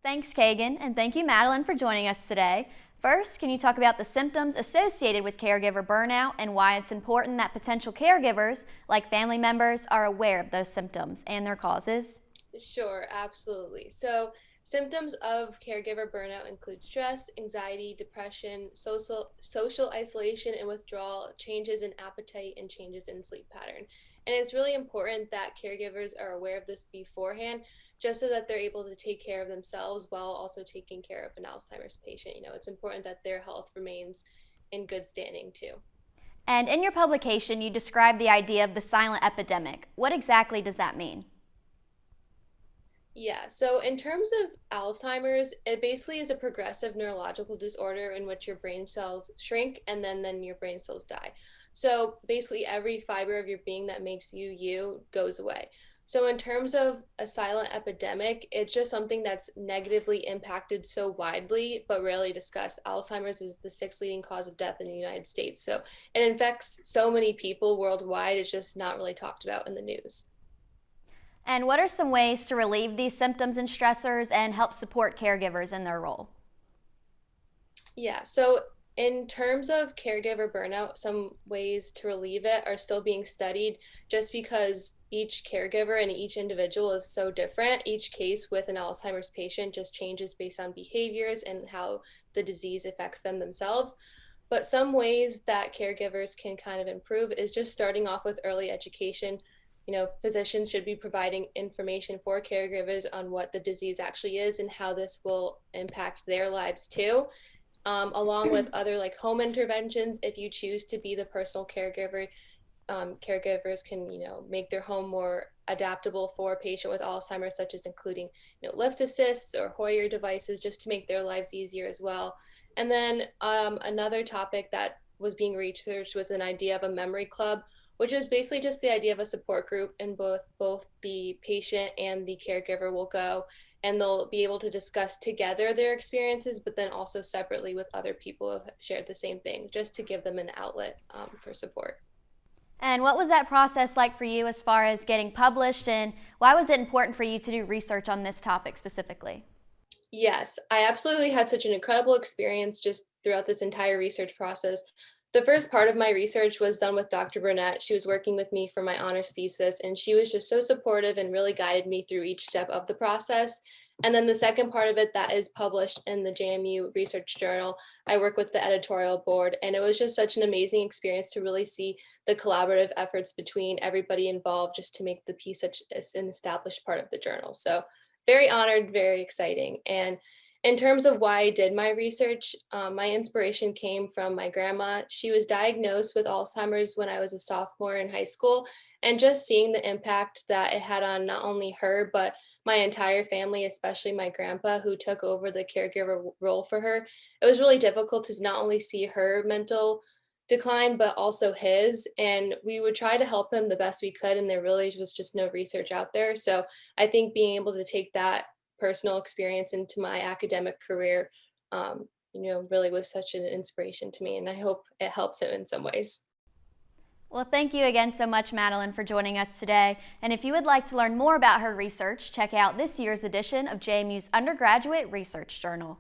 Thanks, Kagan, and thank you, Madeline, for joining us today. First, can you talk about the symptoms associated with caregiver burnout and why it's important that potential caregivers, like family members, are aware of those symptoms and their causes? Sure, absolutely. So, symptoms of caregiver burnout include stress, anxiety, depression, social isolation and withdrawal, changes in appetite, and changes in sleep pattern. And it's really important that caregivers are aware of this beforehand, just so that they're able to take care of themselves while also taking care of an Alzheimer's patient. It's important that their health remains in good standing too. And in your publication, you describe the idea of the silent epidemic. What exactly does that mean? Yeah, so in terms of Alzheimer's, it basically is a progressive neurological disorder in which your brain cells shrink and then your brain cells die. So basically, every fiber of your being that makes you you goes away. So, in terms of a silent epidemic, it's just something that's negatively impacted so widely but rarely discussed. Alzheimer's is the sixth leading cause of death in the United States. So, it infects so many people worldwide, it's just not really talked about in the news. And what are some ways to relieve these symptoms and stressors and help support caregivers in their role? Yeah, so in terms of caregiver burnout, some ways to relieve it are still being studied just because each caregiver and each individual is so different. Each case with an Alzheimer's patient just changes based on behaviors and how the disease affects them themselves. But some ways that caregivers can kind of improve is just starting off with early education. Physicians should be providing information for caregivers on what the disease actually is and how this will impact their lives too, along with other like home interventions. If you choose to be the personal caregiver, caregivers can make their home more adaptable for a patient with Alzheimer's, such as including lift assists or Hoyer devices, just to make their lives easier as well. And then another topic that was being researched was an idea of a memory club, which is basically just the idea of a support group, and both the patient and the caregiver will go and they'll be able to discuss together their experiences, but then also separately with other people who have shared the same thing, just to give them an outlet for support. And what was that process like for you as far as getting published, and why was it important for you to do research on this topic specifically? Yes, I absolutely had such an incredible experience just throughout this entire research process. The first part of my research was done with Dr. Burnett. She was working with me for my honors thesis, and she was just so supportive and really guided me through each step of the process. And then the second part of it that is published in the JMU Research Journal, I work with the editorial board, and it was just such an amazing experience to really see the collaborative efforts between everybody involved just to make the piece such an established part of the journal. So very honored, very exciting. And in terms of why I did my research, my inspiration came from my grandma. She was diagnosed with Alzheimer's when I was a sophomore in high school, and just seeing the impact that it had on not only her, but my entire family, especially my grandpa, who took over the caregiver role for her, it was really difficult to not only see her mental decline, but also his. And we would try to help him the best we could, and there really was just no research out there. So I think being able to take that personal experience into my academic career, really was such an inspiration to me, and I hope it helps him in some ways. Well, thank you again so much, Madeline, for joining us today. And if you would like to learn more about her research, check out this year's edition of JMU's Undergraduate Research Journal.